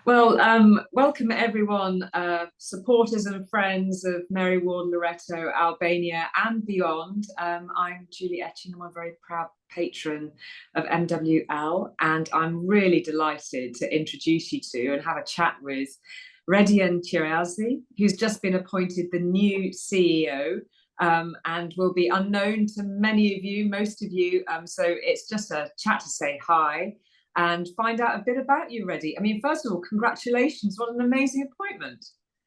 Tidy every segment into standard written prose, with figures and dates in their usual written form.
Well, welcome everyone, supporters and friends of Mary Ward Loreto, Albania and beyond. I'm Julie Etchingham, I'm a very proud patron of MWL, and I'm really delighted to introduce you to and have a chat with Redion Qirjazi, who's just been appointed the new CEO. And will be unknown to many of you, most of you. So it's just a chat to say hi and find out a bit about you, Reddy. I mean, first of all, congratulations. What an amazing appointment.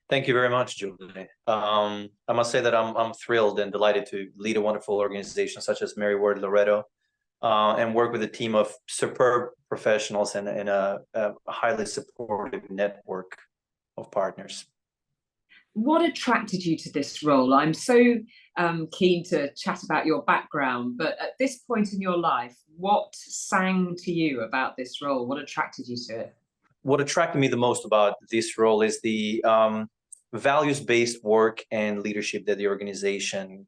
Thank you very much, Julie. I must say that I'm thrilled and delighted to lead a wonderful organization such as Mary Ward Loreto and work with a team of superb professionals and a highly supportive network of partners. What attracted you to this role? I'm so keen to chat about your background, but at this point in your life, what sang to you about this role? What attracted you to it? What attracted me the most about this role is the values-based work and leadership that the organization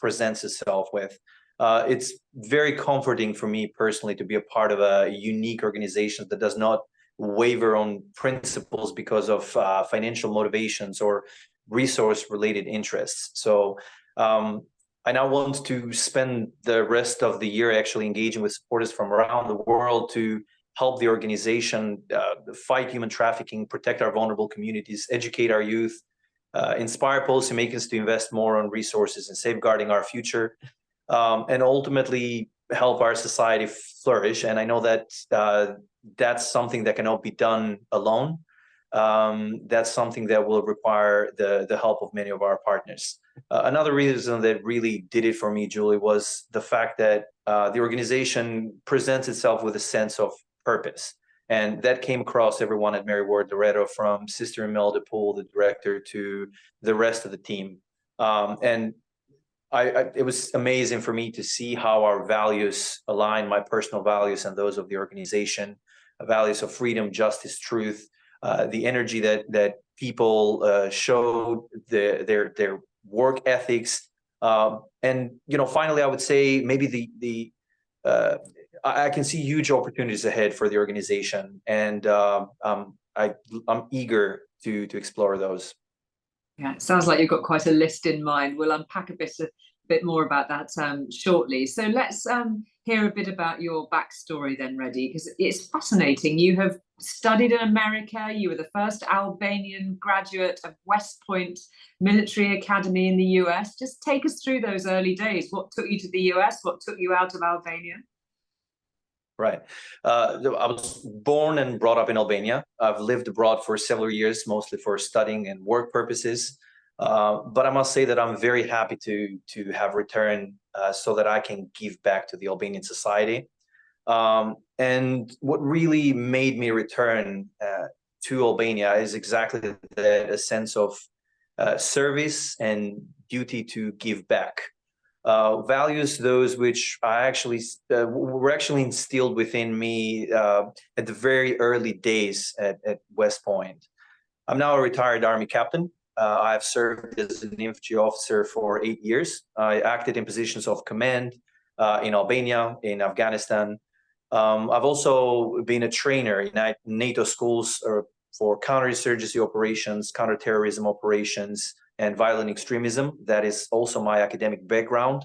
presents itself with. It's very comforting for me personally to be a part of a unique organization that does not waver on principles because of financial motivations or resource-related interests. So I now want to spend the rest of the year actually engaging with supporters from around the world to help the organization fight human trafficking, protect our vulnerable communities, educate our youth, inspire policymakers to invest more on resources and safeguarding our future, and ultimately help our society flourish. And I know that that's something that cannot be done alone. That's something that will require the help of many of our partners. Another reason that really did it for me, Julie, was the fact that the organization presents itself with a sense of purpose. And that came across everyone at Mary Ward Loreto, from Sister Imelda Poole, the director, to the rest of the team. And it was amazing for me to see how our values align, my personal values and those of the organization, values of freedom, justice, truth, the energy that people showed, their work ethics. And, finally, I would say maybe I can see huge opportunities ahead for the organization, and I'm eager to explore those. Yeah, it sounds like you've got quite a list in mind. We'll unpack a bit more about that shortly. So let's hear a bit about your backstory then, Reddy, because it's fascinating. You have studied in America. You were the first Albanian graduate of West Point Military Academy in the US. Just take us through those early days. What took you to the US? What took you out of Albania? Right. I was born and brought up in Albania. I've lived abroad for several years, mostly for studying and work purposes. But I must say that I'm very happy to have returned so that I can give back to the Albanian society. And what really made me return to Albania is exactly that, a sense of service and duty to give back. Values, those which were actually instilled within me at the very early days at West Point. I'm now a retired Army captain. I've served as an infantry officer for 8 years. I acted in positions of command in Albania, in Afghanistan. I've also been a trainer in NATO schools for counterinsurgency operations, counterterrorism operations, and violent extremism. That is also my academic background.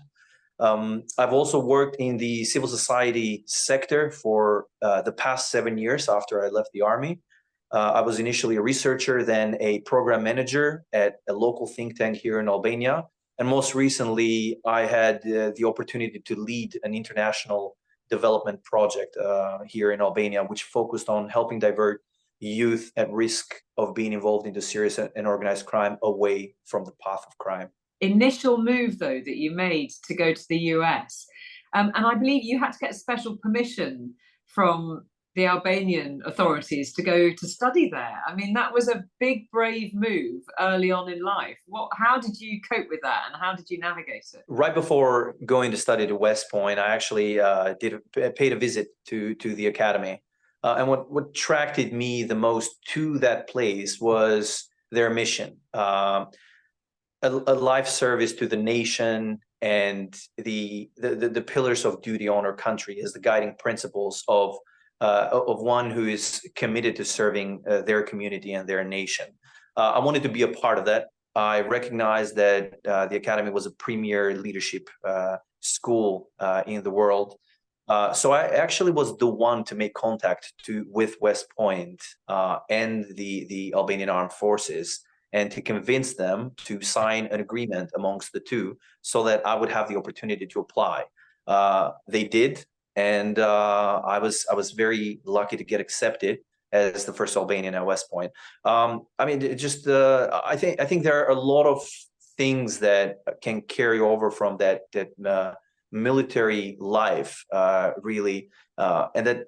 I've also worked in the civil society sector for the past 7 years after I left the Army. I was initially a researcher, then a program manager at a local think tank here in Albania. And most recently, I had the opportunity to lead an international development project here in Albania, which focused on helping divert youth at risk of being involved into serious and organized crime away from the path of crime. Initial move, though, that you made to go to the US, and I believe you had to get special permission from the Albanian authorities to go to study there. I mean, that was a big, brave move early on in life. How did you cope with that, and how did you navigate it? Right before going to study at West Point, I actually paid a visit to the academy. And what attracted me the most to that place was their mission, a life service to the nation, and the pillars of duty, honor, country as the guiding principles of of one who is committed to serving their community and their nation. I wanted to be a part of that. I recognized that the Academy was a premier leadership school in the world. So I actually was the one to make contact with West Point and the Albanian Armed Forces, and to convince them to sign an agreement amongst the two so that I would have the opportunity to apply. They did, and I was very lucky to get accepted as the first Albanian at West Point. I mean, I think there are a lot of things that can carry over from that military life, really, and that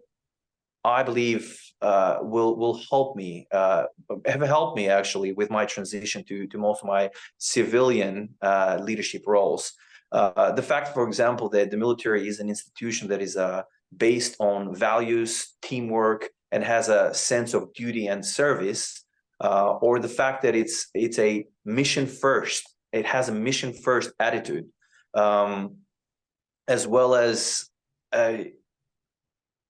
I believe will help me, have helped me actually with my transition to most of my civilian leadership roles. The fact, for example, that the military is an institution that is based on values, teamwork, and has a sense of duty and service, or the fact that it's a mission first, it has a mission first attitude, as well as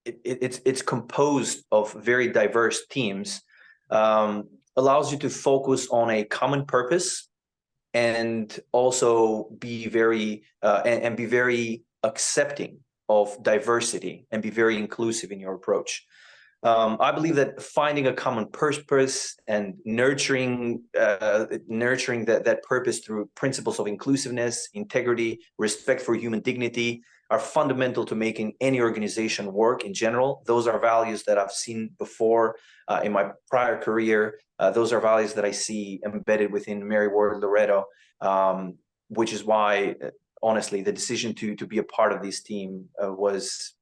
it's composed of very diverse teams, allows you to focus on a common purpose and also be very and be very accepting of diversity and be very inclusive in your approach. I believe that finding a common purpose and nurturing that purpose through principles of inclusiveness, integrity, respect for human dignity are fundamental to making any organization work in general. Those are values that I've seen before in my prior career. Those are values that I see embedded within Mary Ward Loreto, which is why, honestly, the decision to be a part of this team was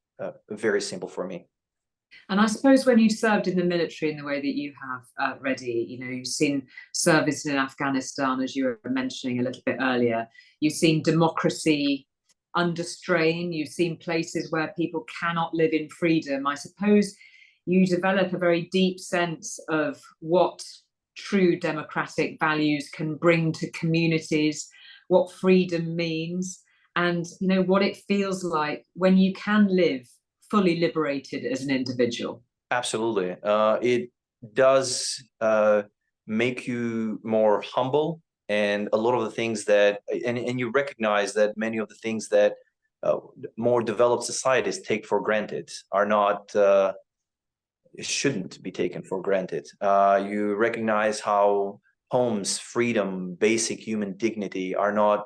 very simple for me. And I suppose when you served in the military in the way that you have, Redi, you've seen service in Afghanistan, as you were mentioning a little bit earlier. You've seen democracy under strain. You've seen places where people cannot live in freedom. I suppose you develop a very deep sense of what true democratic values can bring to communities, what freedom means, and what it feels like when you can live fully liberated as an individual. Absolutely. It does make you more humble, and a lot of the things that, and you recognize that many of the things that more developed societies take for granted are not, shouldn't be taken for granted. You recognize how homes, freedom, basic human dignity are not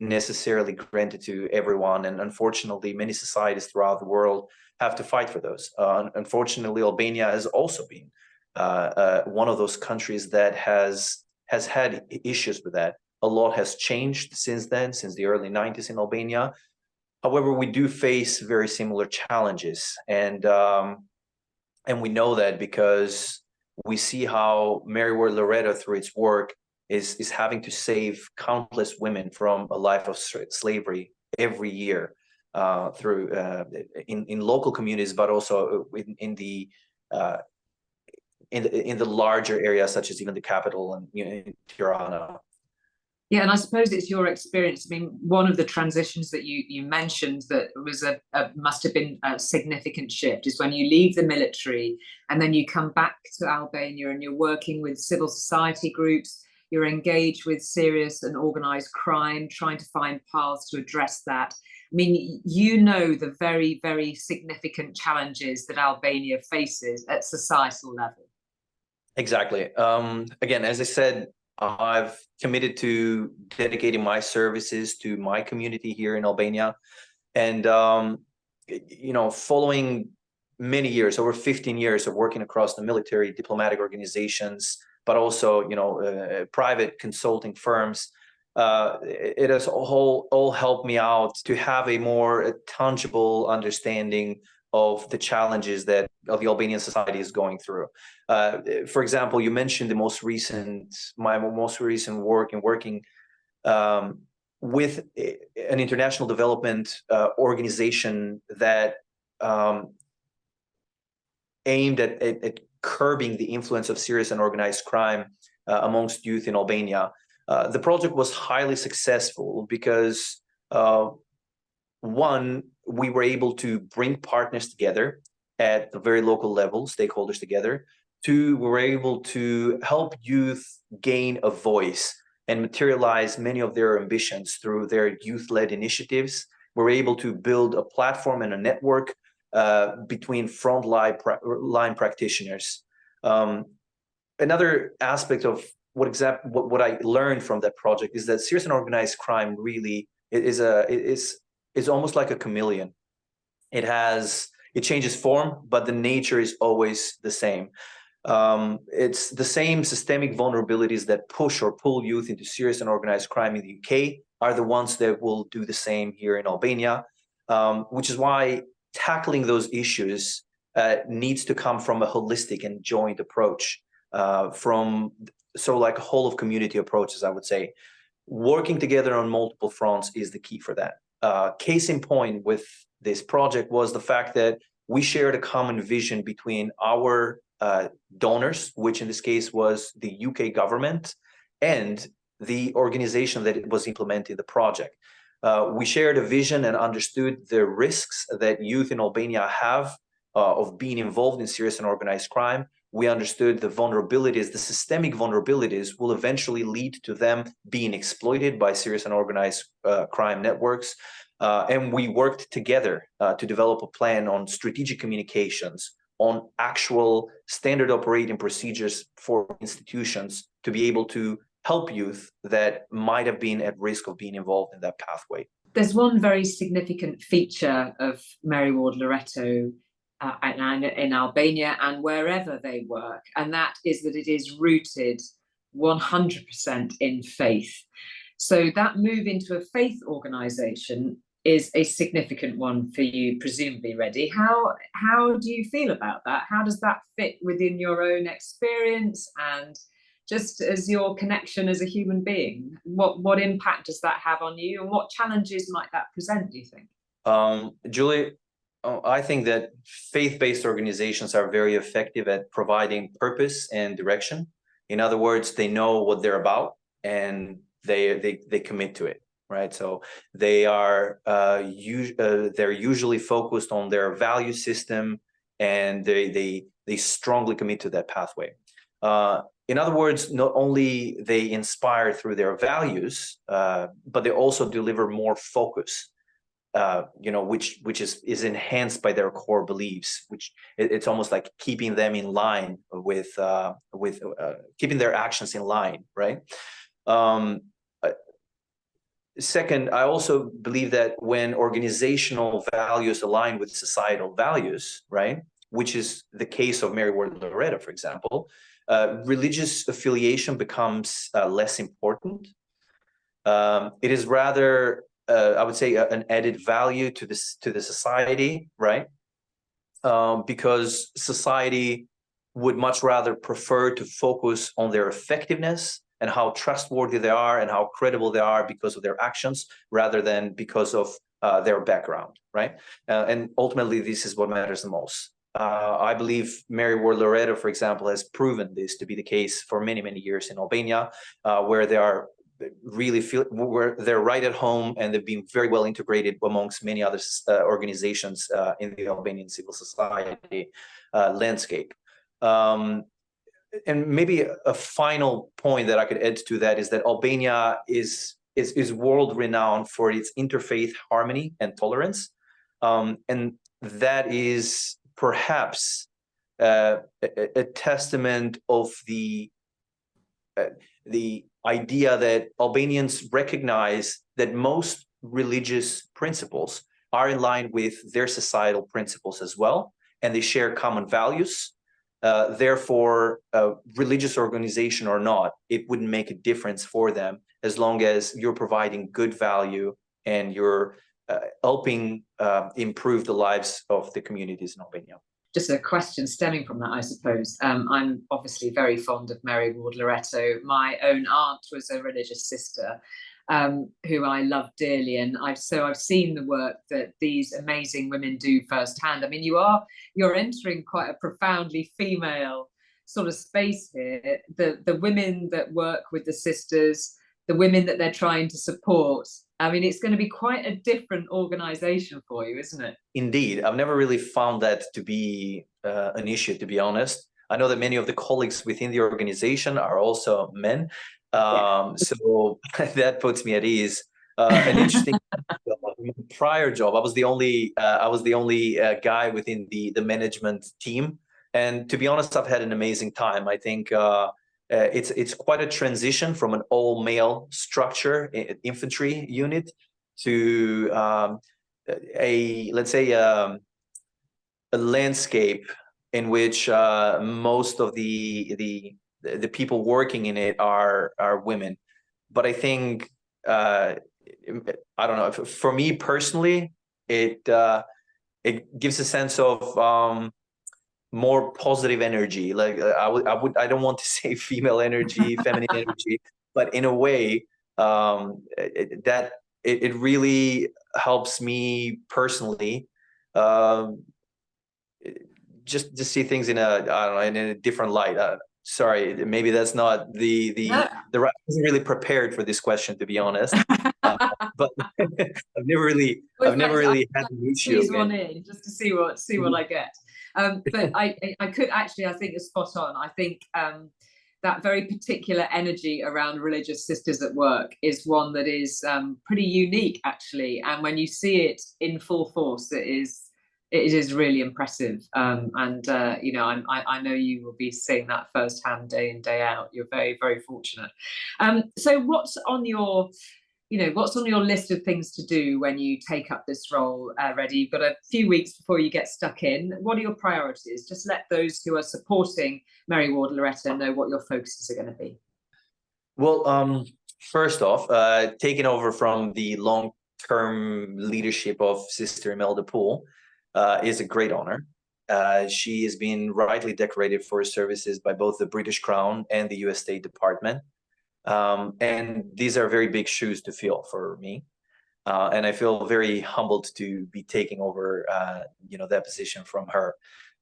necessarily granted to everyone. And unfortunately, many societies throughout the world have to fight for those. Unfortunately, Albania has also been one of those countries that has had issues with that. A lot has changed since then, since the early 90s in Albania. However, we do face very similar challenges. And we know that because we see how Mary Ward Loreto, through its work, is having to save countless women from a life of slavery every year through in local communities, but also in the larger areas, such as even the capital and Tirana. Yeah, and I suppose it's your experience. I mean, one of the transitions that you mentioned that was must have been a significant shift is when you leave the military and then you come back to Albania and you're working with civil society groups, you're engaged with serious and organized crime, trying to find paths to address that. I mean, the very, very significant challenges that Albania faces at societal level. Exactly. Again, as I said, I've committed to dedicating my services to my community here in Albania. And, following many years, over 15 years of working across the military, diplomatic organizations, but also, private consulting firms, it has all helped me out to have a more tangible understanding of the challenges that the Albanian society is going through. For example, you mentioned my most recent work in working with an international development organization that aimed at curbing the influence of serious and organized crime amongst youth in Albania. The project was highly successful because, 1, we were able to bring partners together, at the very local level, stakeholders together. Two, we're able to help youth gain a voice and materialize many of their ambitions through their youth-led initiatives. We're able to build a platform and a network between frontline practitioners. Another aspect of what I learned from that project is that serious and organized crime really is almost like a chameleon. It changes form, but the nature is always the same. It's the same systemic vulnerabilities that push or pull youth into serious and organized crime in the UK are the ones that will do the same here in Albania, which is why tackling those issues needs to come from a holistic and joint approach, from like a whole of community approach, as I would say. Working together on multiple fronts is the key for that. Case in point with this project was the fact that we shared a common vision between our donors, which in this case was the UK government, and the organization that was implementing the project. We shared a vision and understood the risks that youth in Albania have of being involved in serious and organized crime. We understood the vulnerabilities, the systemic vulnerabilities will eventually lead to them being exploited by serious and organized crime networks. And we worked together to develop a plan on strategic communications, on actual standard operating procedures for institutions to be able to help youth that might have been at risk of being involved in that pathway. There's one very significant feature of Mary Ward Loreto in Albania and wherever they work, and that is that it is rooted 100% in faith. So that move into a faith organisation is a significant one for you, presumably, Redi. How do you feel about that? How does that fit within your own experience and just as your connection as a human being? What impact does that have on you, and what challenges might that present, do you think? Julie, I think that faith-based organizations are very effective at providing purpose and direction. In other words, they know what they're about and they commit to it. Right, so they're usually focused on their value system, and they strongly commit to that pathway. In other words, not only they inspire through their values, but they also deliver more focus, which is enhanced by their core beliefs. Which it's almost like keeping them in line with keeping their actions in line, right? Second, I also believe that when organizational values align with societal values, right, which is the case of Mary Ward Loreto, for example, religious affiliation becomes less important. It is rather, I would say, an added value to the society, right? Because society would much rather prefer to focus on their effectiveness and how trustworthy they are and how credible they are because of their actions rather than because of their background, right? And ultimately, this is what matters the most. I believe Mary Ward Loreto, for example, has proven this to be the case for many, many years in Albania, where they are where they're right at home and they've been very well integrated amongst many other organizations in the Albanian civil society landscape. And maybe a final point that I could add to that is that Albania is world renowned for its interfaith harmony and tolerance, and that is perhaps a testament of the idea that Albanians recognize that most religious principles are in line with their societal principles as well, and they share common values. Therefore, religious organization or not, it wouldn't make a difference for them as long as you're providing good value and you're helping improve the lives of the communities in Albania. Just a question stemming from that, I suppose. I'm obviously very fond of Mary Ward Loreto. My own aunt was a religious sister who I love dearly, and I've seen the work that these amazing women do firsthand. I mean, you're entering quite a profoundly female sort of space here. The women that work with the sisters, the women that they're trying to support, I mean, it's going to be quite a different organization for you, isn't it? Indeed, I've never really found that to be an issue, to be honest. I know that many of the colleagues within the organization are also men, so that puts me at ease. An interesting prior job, I was the only guy within the management team, and to be honest, I've had an amazing time. I think it's quite a transition from an all-male structure, infantry unit, to let's say a landscape in which most of the people working in it are women. But I think I don't know, for me personally, it gives a sense of more positive energy. Like I don't want to say female energy, feminine energy, but in a way that it really helps me personally just see things in a, I don't know, in a different light. Sorry, maybe that's not the right. I wasn't really prepared for this question, to be honest. But I've never really had an issue. Squeeze one in just to see what I get. But I could actually, I think you're spot on. I think that very particular energy around religious sisters at work is one that is pretty unique, actually. And when you see it in full force, it is really impressive. And you know, I know you will be seeing that firsthand, day in, day out. You're very, very fortunate. So what's on your list of things to do when you take up this role, Redi? You've got a few weeks before you get stuck in. What are your priorities? Just let those who are supporting Mary Ward Loreto know what your focuses are going to be. Well, first off, taking over from the long-term leadership of Sister Imelda Poole is a great honor. She has been rightly decorated for her services by both the British Crown and the US State Department. And these are very big shoes to fill for me. And I feel very humbled to be taking over, that position from her.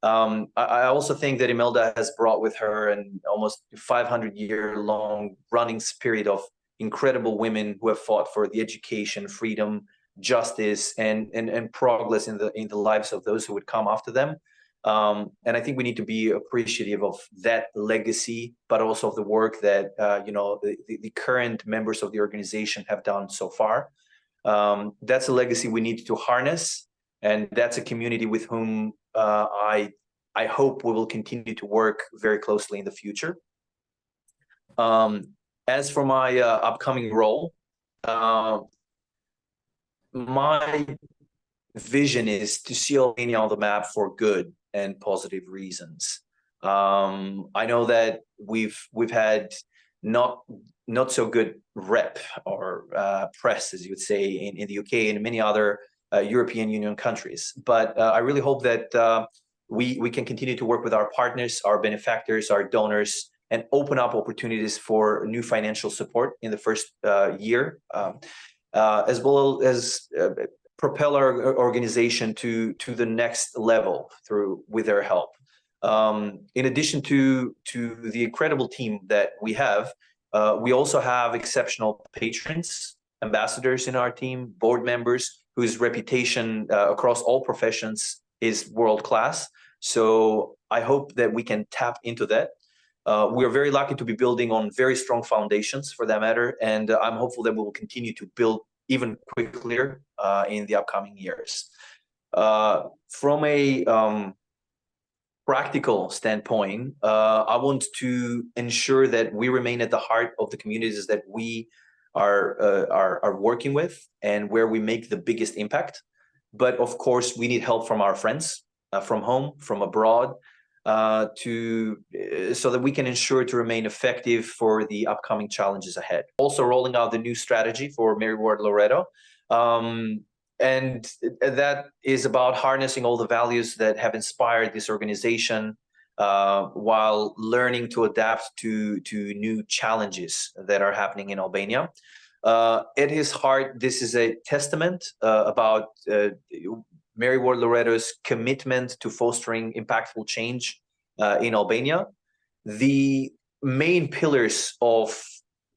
I also think that Imelda has brought with her an almost 500-year-long running spirit of incredible women who have fought for the education, freedom, justice, and progress in the lives of those who would come after them. And I think we need to be appreciative of that legacy, but also of the work that the current members of the organization have done so far. That's a legacy we need to harness, and that's a community with whom I hope we will continue to work very closely in the future. As for my upcoming role, my vision is to see Albania on the map for good and positive reasons. I know that we've had not so good rep or press, as you would say, in the UK and many other European Union countries. But I really hope that we can continue to work with our partners, our benefactors, our donors, and open up opportunities for new financial support in the first year, as well as propel our organization to the next level with their help. In addition to the incredible team that we have, we also have exceptional patrons, ambassadors in our team, board members whose reputation across all professions is world-class. So I hope that we can tap into that. We are very lucky to be building on very strong foundations, for that matter, and I'm hopeful that we will continue to build even quicker in the upcoming years. From a practical standpoint, I want to ensure that we remain at the heart of the communities that we are working with and where we make the biggest impact. But of course, we need help from our friends, from home, from abroad, so that we can ensure to remain effective for the upcoming challenges ahead. Also rolling out the new strategy for Mary Ward Loreto. And that is about harnessing all the values that have inspired this organization while learning to adapt to new challenges that are happening in Albania. At his heart, this is a testament about Mary Ward Loreto's commitment to fostering impactful change in Albania. The main pillars of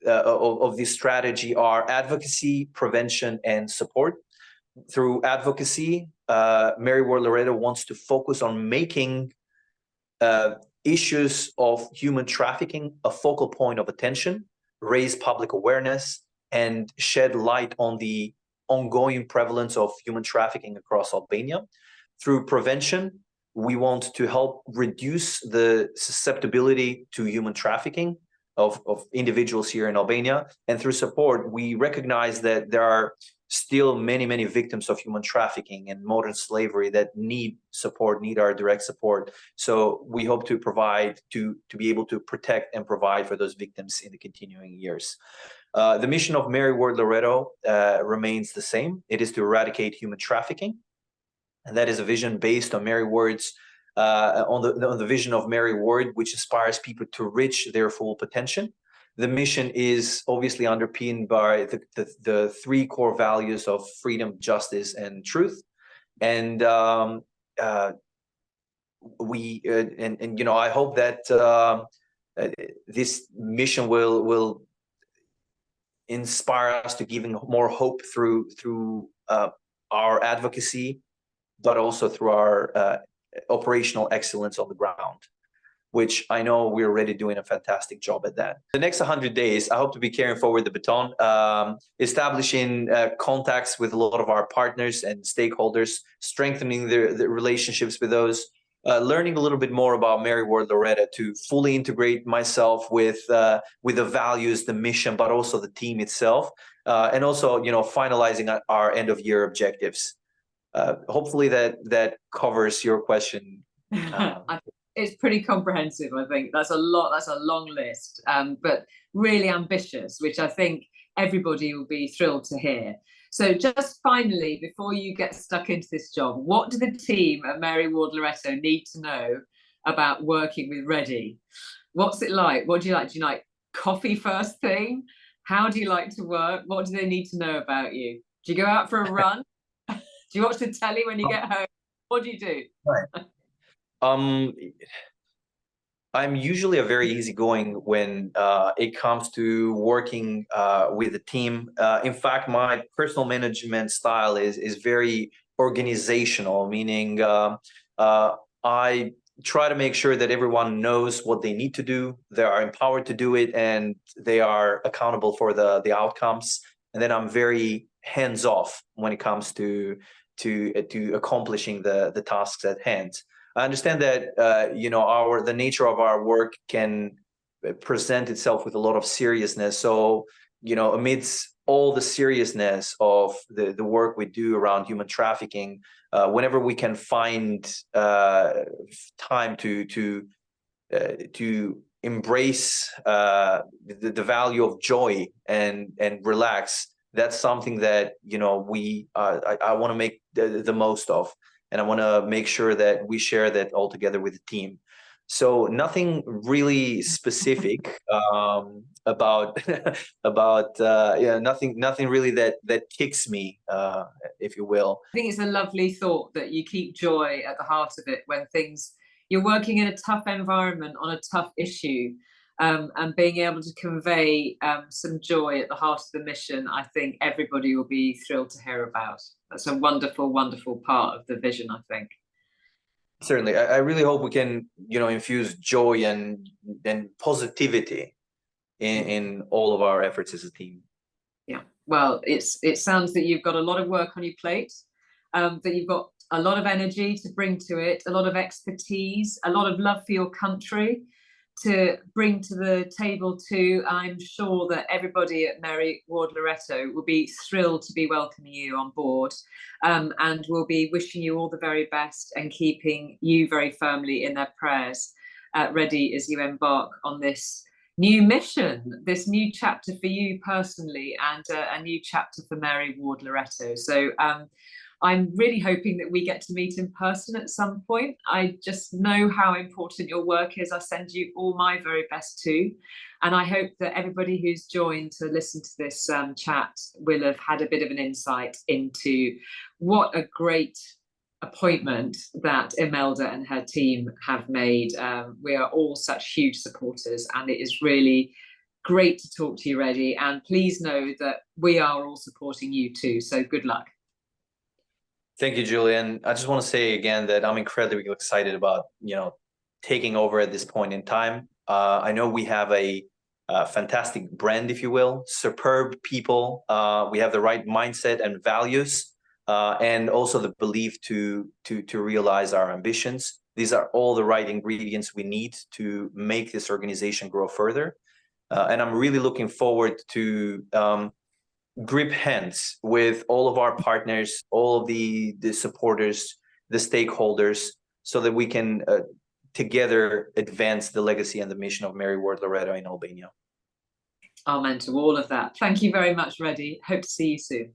of this strategy are advocacy, prevention, and support. Through advocacy, Mary Ward Loreto wants to focus on making issues of human trafficking a focal point of attention, raise public awareness, and shed light on the ongoing prevalence of human trafficking across Albania. Through prevention, we want to help reduce the susceptibility to human trafficking of individuals here in Albania. And through support, we recognize that there are still many victims of human trafficking and modern slavery that need support, need our direct support. So we hope to provide, to be able to protect and provide for those victims in the continuing years. The mission of Mary Ward Loreto remains the same. It is to eradicate human trafficking. And that is a vision based on Mary Ward's, on the vision of Mary Ward, which inspires people to reach their full potential. The mission is obviously underpinned by the three core values of freedom, justice, and truth. And I hope that this mission will inspire us to give more hope through our advocacy, but also through our operational excellence on the ground, which I know we're already doing a fantastic job at that. The next 100 days, I hope to be carrying forward the baton, establishing contacts with a lot of our partners and stakeholders, strengthening the relationships with those, learning a little bit more about Mary Ward Loreto to fully integrate myself with the values, the mission, but also the team itself, and also, finalizing our end-of-year objectives. Hopefully that covers your question. It's pretty comprehensive. I think that's a long list, but really ambitious, which I think everybody will be thrilled to hear. So just finally, before you get stuck into this job, what do the team at Mary Ward Loreto need to know about working with Redi? What's it like? What do you like? Do you like coffee first thing? How do you like to work? What do they need to know about you? Do you go out for a run? Do you watch the telly when you get home? What do you do? Right. I'm usually a very easygoing when it comes to working with the team. In fact, my personal management style is very organizational, meaning I try to make sure that everyone knows what they need to do, they are empowered to do it, and they are accountable for the outcomes. And then I'm very hands-off when it comes to accomplishing the tasks at hand. I understand that the nature of our work can present itself with a lot of seriousness. So amidst all the seriousness of the work we do around human trafficking, whenever we can find time to embrace the value of joy and relax, that's something that I want to make the most of, and I want to make sure that we share that all together with the team. So nothing really specific about nothing really that kicks me, if you will. I think it's a lovely thought that you keep joy at the heart of it when you're working in a tough environment on a tough issue. And being able to convey some joy at the heart of the mission, I think everybody will be thrilled to hear about. That's a wonderful, wonderful part of the vision, I think. Certainly. I really hope we can, infuse joy and positivity in all of our efforts as a team. Yeah. Well, it sounds that you've got a lot of work on your plate, that you've got a lot of energy to bring to it, a lot of expertise, a lot of love for your country to bring to the table too. I'm sure that everybody at Mary Ward Loreto will be thrilled to be welcoming you on board, and will be wishing you all the very best and keeping you very firmly in their prayers, Redi, as you embark on this new mission, this new chapter for you personally, and a new chapter for Mary Ward Loreto. So I'm really hoping that we get to meet in person at some point. I just know how important your work is. I send you all my very best too. And I hope that everybody who's joined to listen to this chat will have had a bit of an insight into what a great appointment that Imelda and her team have made. We are all such huge supporters, and it is really great to talk to you, Redi, and please know that we are all supporting you too. So good luck. Thank you, Julie. And I just want to say again that I'm incredibly excited about, taking over at this point in time. I know we have a fantastic brand, if you will, superb people. We have the right mindset and values, and also the belief to realize our ambitions. These are all the right ingredients we need to make this organization grow further. And I'm really looking forward to grip hands with all of our partners, all of the supporters, the stakeholders, so that we can together advance the legacy and the mission of Mary Ward Loreto in Albania. Amen to all of that. Thank you very much, Redi. Hope to see you soon.